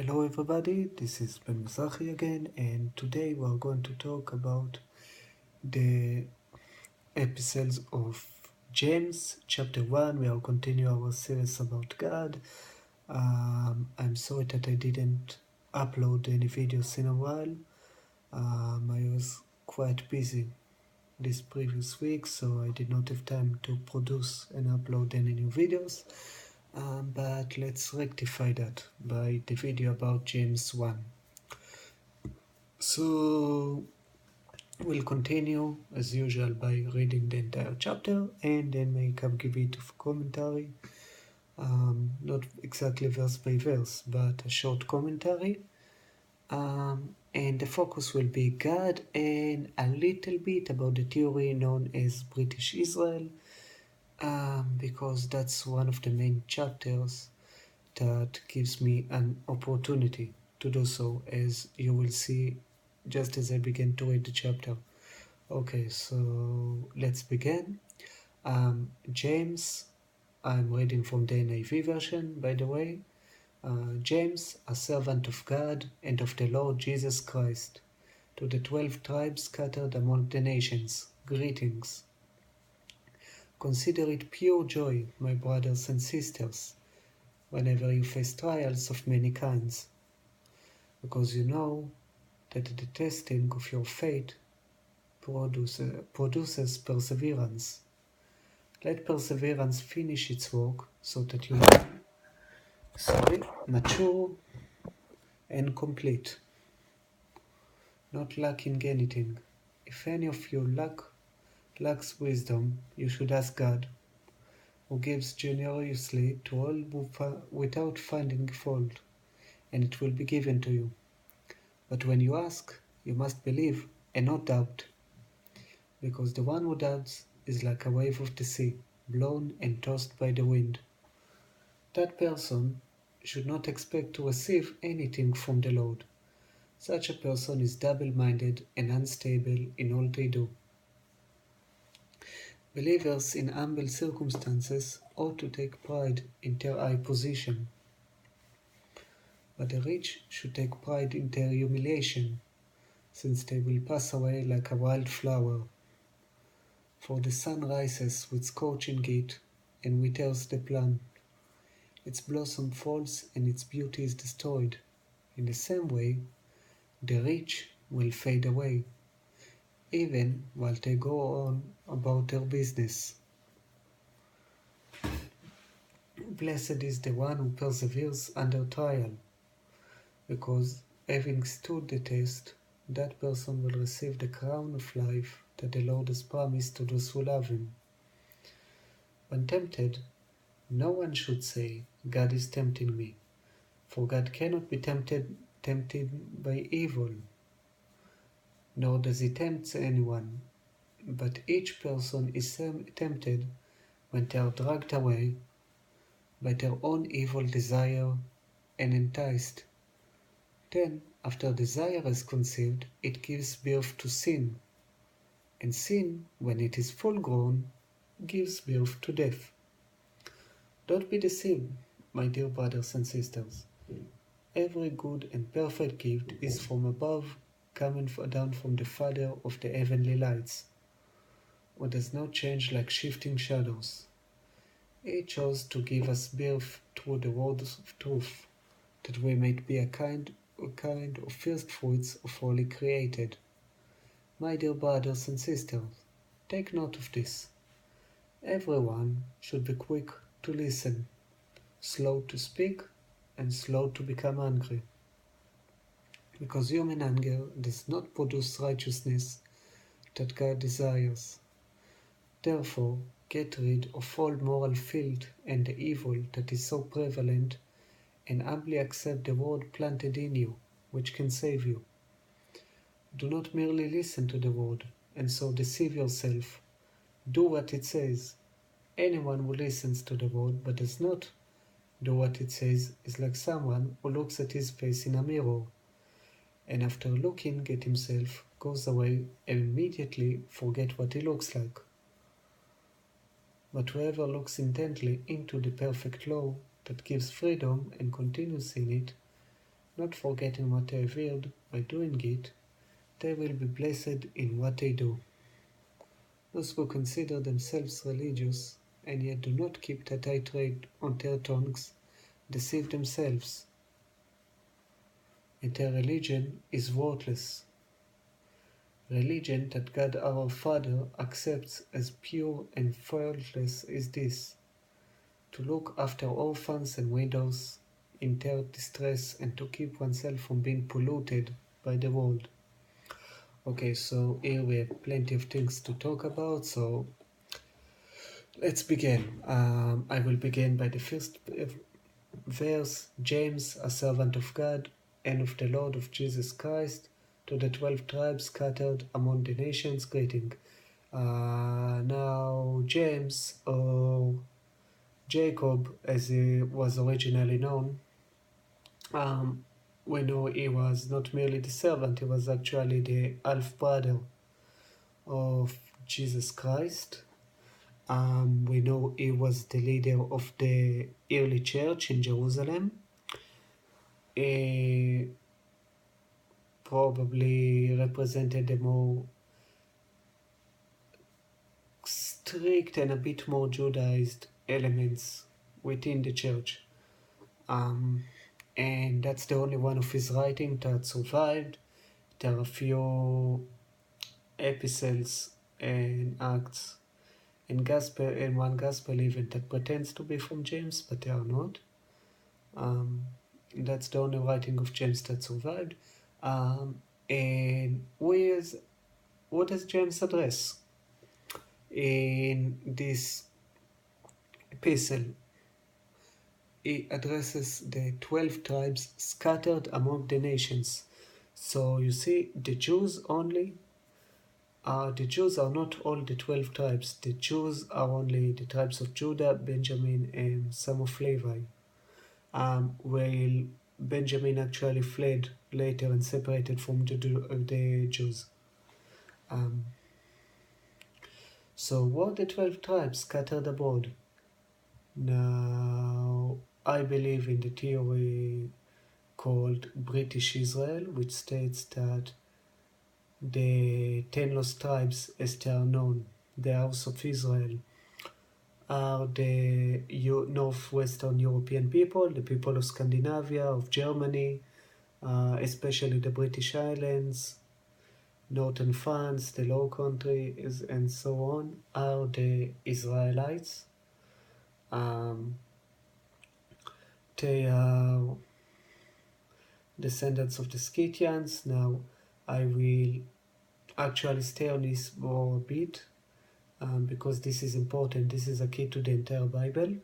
Hello everybody, this is Ben Masachi again, and today we are going to talk about the episodes of James chapter 1. We will continue our series about God. I'm sorry that I didn't upload any videos in a while. I was quite busy this previous week, so I did not have time to produce and upload any new videos. But let's rectify that by the video about James 1. So we'll continue as usual by reading the entire chapter and then make a bit of commentary. Not exactly verse by verse, but a short commentary. And the focus will be God and a little bit about the theory known as British Israel, because that's one of the main chapters that gives me an opportunity to do so, as you will see just as I begin to read the chapter. Okay, so let's begin. James, I'm reading from the NIV version, by the way. James, a servant of God and of the Lord Jesus Christ, to the 12 tribes scattered among the nations, greetings. Consider it pure joy, my brothers and sisters, whenever you face trials of many kinds, because you know that the testing of your faith produces perseverance. Let perseverance finish its work so that you may mature and complete, not lacking anything. If any of you lacks wisdom, you should ask God, who gives generously to all without finding fault, and it will be given to you. But when you ask, you must believe and not doubt, because the one who doubts is like a wave of the sea, blown and tossed by the wind. That person should not expect to receive anything from the Lord. Such a person is double-minded and unstable in all they do. Believers in humble circumstances ought to take pride in their high position, but the rich should take pride in their humiliation, since they will pass away like a wild flower. For the sun rises with scorching heat and withers the plant. Its blossom falls and its beauty is destroyed. In the same way, the rich will fade away, even while they go on about their business. Blessed is the one who perseveres under trial, because having stood the test, that person will receive the crown of life that the Lord has promised to those who love Him. When tempted, no one should say, God is tempting me, for God cannot be tempted by evil, nor does He tempt anyone, but each person is tempted when they are dragged away by their own evil desire and enticed. Then, after desire is conceived, it gives birth to sin, and sin, when it is full grown, gives birth to death. Don't be deceived, my dear brothers and sisters. Every good and perfect gift is from above, coming down from the Father of the heavenly lights, who does not change like shifting shadows. He chose to give us birth through the words of truth, that we might be a kind of first fruits of all He created. My dear brothers and sisters, take note of this. Everyone should be quick to listen, slow to speak, and slow to become angry, because human anger does not produce righteousness that God desires. Therefore, get rid of all moral filth and the evil that is so prevalent, and humbly accept the word planted in you, which can save you. Do not merely listen to the word, and so deceive yourself. Do what it says. Anyone who listens to the word but does not do what it says is like someone who looks at his face in a mirror, and after looking at himself goes away and immediately forget what he looks like. But whoever looks intently into the perfect law that gives freedom and continues in it, not forgetting what they revealed by doing it, they will be blessed in what they do. Those who consider themselves religious and yet do not keep the tight rein on their tongues deceive themselves, and their religion is worthless. Religion that God our Father accepts as pure and faultless is this: to look after orphans and widows in their distress and to keep oneself from being polluted by the world. Okay, so here we have plenty of things to talk about, so let's begin. I will begin by the first verse. James, a servant of God and of the Lord of Jesus Christ, to the 12 tribes scattered among the nations, greeting. Now, James, or Jacob, as he was originally known, we know he was not merely the servant, he was actually the half brother of Jesus Christ. We know he was the leader of the early church in Jerusalem. He probably represented the more strict and a bit more Judaized elements within the church. And that's the only one of his writing that survived. There are a few epistles and acts and gospel and one gospel even that pretends to be from James, but they are not. That's the only writing of James that survived. And what does James address in this epistle? He addresses the 12 tribes scattered among the nations. So you see, the Jews are not all the 12 tribes. The Jews are only the tribes of Judah, Benjamin, and some of Levi. While Benjamin actually fled later and separated from the Jews. So what the 12 tribes scattered abroad? Now, I believe in the theory called British Israel, which states that the 10 lost tribes, as they are known, the House of Israel, are the northwestern European people, the people of Scandinavia, of Germany, especially the British Islands, northern France, the Low Countries, and so on, are the Israelites. They are descendants of the Scythians. Now, I will actually stay on this more a bit because this is important. This is a key to the entire Bible.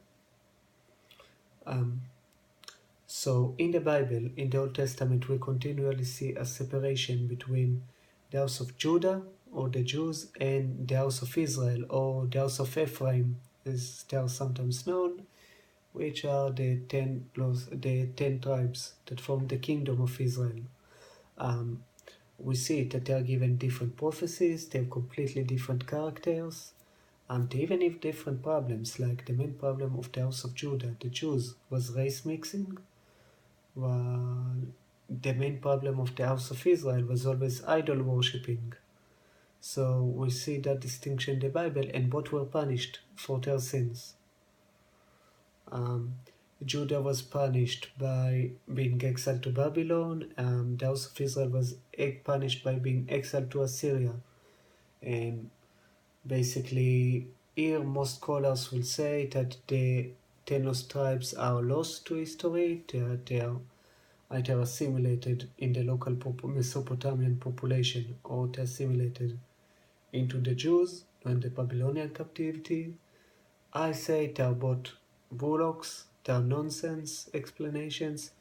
So in the Bible, in the Old Testament, we continually see a separation between the house of Judah, or the Jews, and the house of Israel, or the house of Ephraim, as they are sometimes known, which are the 10 tribes that form the kingdom of Israel. We see that they are given different prophecies, they have completely different characters, and they even have different problems, like the main problem of the house of Judah, the Jews, was race mixing, while the main problem of the house of Israel was always idol worshipping. So we see that distinction in the Bible, and both were punished for their sins. Judah was punished by being exiled to Babylon. The house of Israel was punished by being exiled to Assyria. And basically, here most scholars will say that the 10 lost tribes are lost to history. They are either assimilated in the local Mesopotamian population, or they assimilated into the Jews during the Babylonian captivity. I say they are both bullocks, they are nonsense explanations,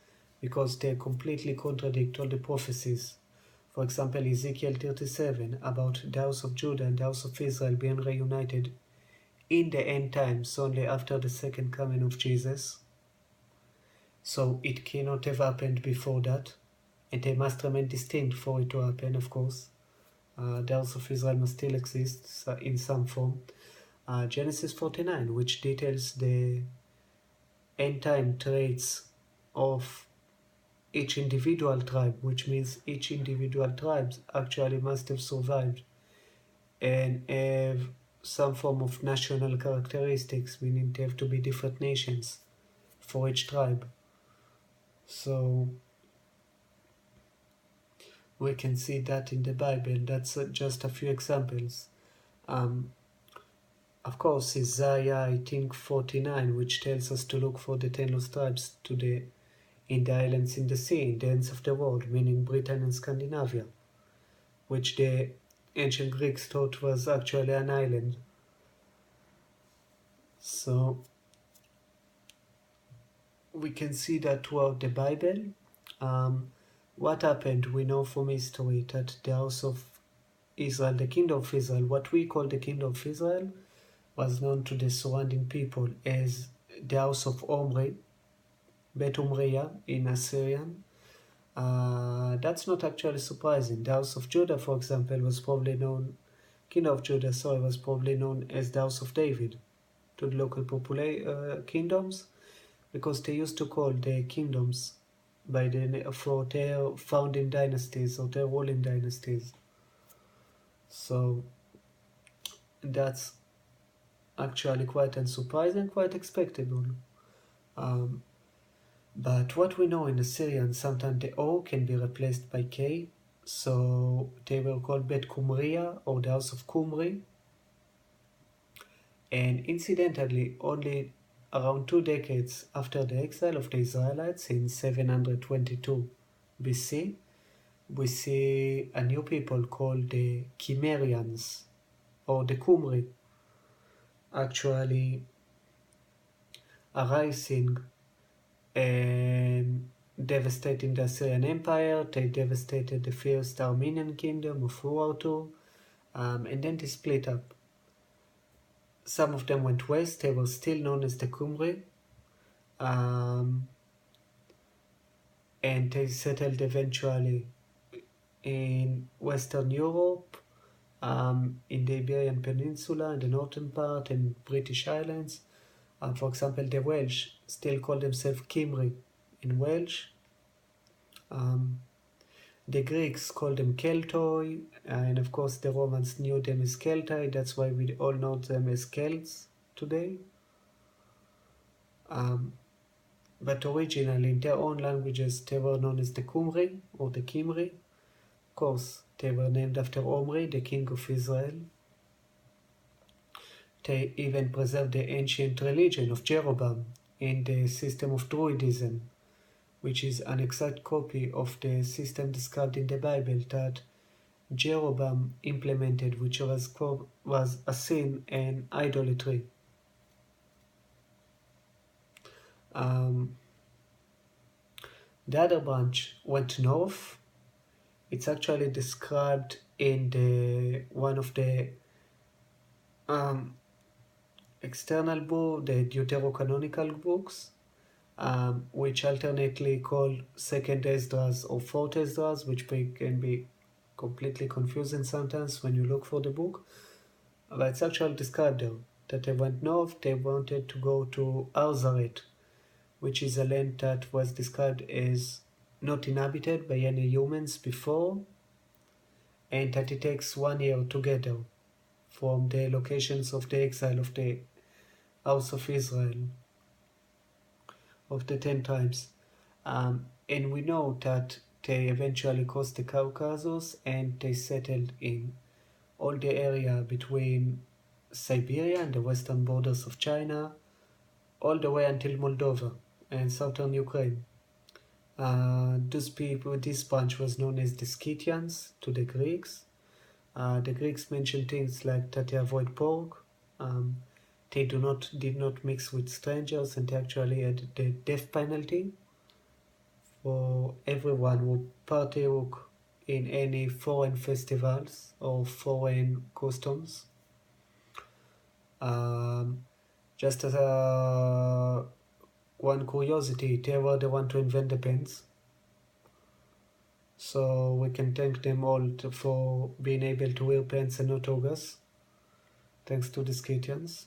because they completely contradict all the prophecies. For example, Ezekiel 37 about the house of Judah and the house of Israel being reunited in the end times, only after the second coming of Jesus. So it cannot have happened before that, and they must remain distinct for it to happen, of course. The house of Israel must still exist in some form. Genesis 49, which details the end time traits of each individual tribe, which means each individual tribe actually must have survived and have some form of national characteristics, meaning they have to be different nations for each tribe. So we can see that in the Bible. That's just a few examples. Um, of course, Isaiah, I think 49, which tells us to look for the 10 lost tribes in the islands in the sea, in the ends of the world, meaning Britain and Scandinavia, which the ancient Greeks thought was actually an island. So we can see that throughout the Bible. What happened, we know from history that the house of Israel, the kingdom of Israel, what we call the kingdom of Israel, was known to the surrounding people as the house of Omri, Bet Umriah in Assyrian. That's not actually surprising. The house of Judah, for example, was probably known, kingdom of Judah, sorry, was probably known as the house of David to the local kingdoms, because they used to call the kingdoms for their founding dynasties or their ruling dynasties. So that's actually quite unsurprising, quite expectable. Um, but what we know in Assyrian, sometimes the O can be replaced by K, so they were called Bet Kumriya or the House of Kumri. And incidentally, only around 2 decades after the exile of the Israelites in 722 BC, we see a new people called the Cimmerians or the Kumri actually arising and devastating the Assyrian Empire. They devastated the first Armenian kingdom of Urartu, and then they split up. Some of them went west, they were still known as the Kumri, and they settled eventually in Western Europe, in the Iberian Peninsula, in the northern part, and British Islands. For example, the Welsh still call themselves Cymry in Welsh. The Greeks called them Keltoi, and of course the Romans knew them as Keltai. That's why we all know them as Celts today. But originally, in their own languages, they were known as the Kumri or the Kimri. Of course, they were named after Omri, the king of Israel. They even preserved the ancient religion of Jeroboam in the system of Druidism, which is an exact copy of the system described in the Bible that Jeroboam implemented, which was a sin and idolatry. The other branch went north. It's actually described in one of the external book, the deuterocanonical books, which alternately called Second Esdras or Fourth Esdras, which can be completely confusing sometimes when you look for the book. But it's actually described there that they went north. They wanted to go to Arzaret, which is a land that was described as not inhabited by any humans before, and that it takes 1 year to get there from the locations of the exile of the house of Israel, of the 10 tribes. And we know that they eventually crossed the Caucasus and they settled in all the area between Siberia and the western borders of China, all the way until Moldova and southern Ukraine. This bunch was known as the Scythians to the Greeks. The Greeks mentioned things like that they avoid pork. They did not mix with strangers, and they actually had the death penalty for everyone who partook in any foreign festivals or foreign customs. Just as one curiosity, they were the one to invent the pens. So we can thank them all for being able to wear pants and not togas, thanks to the Scythians.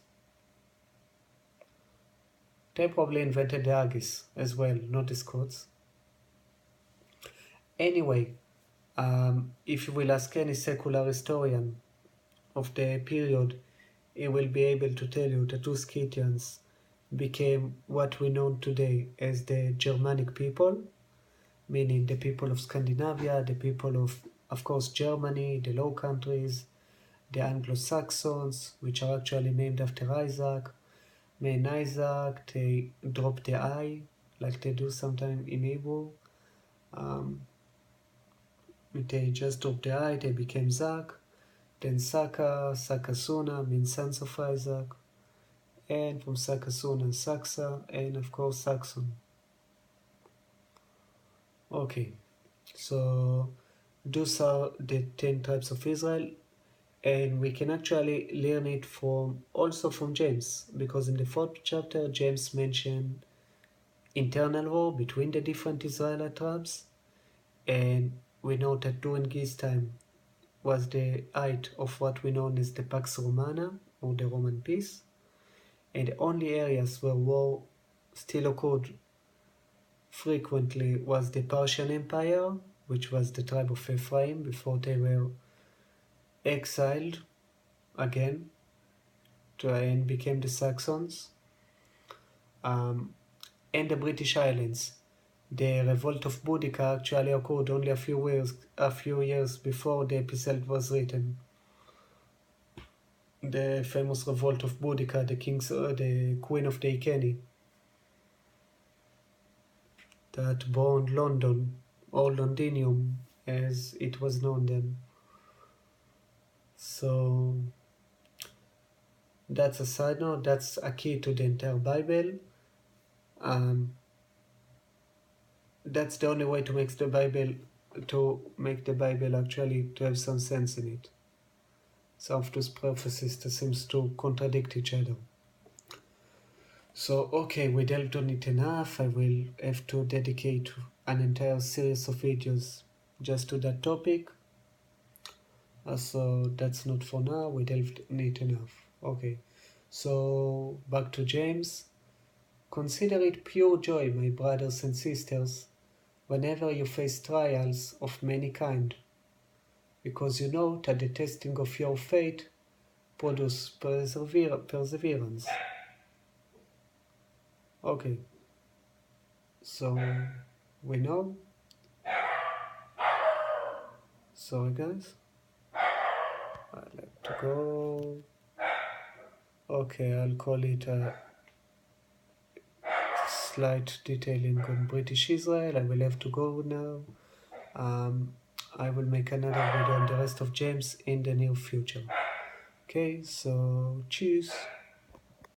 They probably invented the haggis as well, not the Scots. Anyway, if you will ask any secular historian of the period, he will be able to tell you that those Scythians became what we know today as the Germanic people, meaning the people of Scandinavia, the people of course, Germany, the Low Countries, the Anglo-Saxons, which are actually named after Isaac. Main Isaac, they drop the I, like they do sometimes in Hebrew. Um, they just drop the I, they became Zach. Then Saka, Sakasuna means sons of Isaac. And from Sakasuna, Saxa, and of course Saxon. Okay, so those are the 10 tribes of Israel, and we can actually learn it from also from James, because in the 4th chapter James mentioned internal war between the different Israelite tribes, and we know that during his time was the height of what we know as the Pax Romana, or the Roman peace, and the only areas where war still occurred frequently was the Persian Empire, which was the tribe of Ephraim before they were exiled again and became the Saxons, um, and the British Islands. The revolt of Boudica actually occurred only a few years before the episode was written. The famous revolt of Boudica, the queen of the Iceni, that burned London, or Londinium as it was known then. So that's a side note, that's a key to the entire Bible. Um, that's the only way to make the Bible actually to have some sense in it. Some of those prophecies that seems to contradict each other. So okay, we delved on it enough. I will have to dedicate an entire series of videos just to that topic. So that's not for now. We delved on it enough. Okay, so back to James. Consider it pure joy, my brothers and sisters, whenever you face trials of many kind, because you know that the testing of your faith produces perseverance. Okay, so we know. Sorry, guys. I'd like to go. Okay, I'll call it a slight detailing on British Israel. I will have to go now. I will make another video on the rest of James in the near future. Okay, so cheers.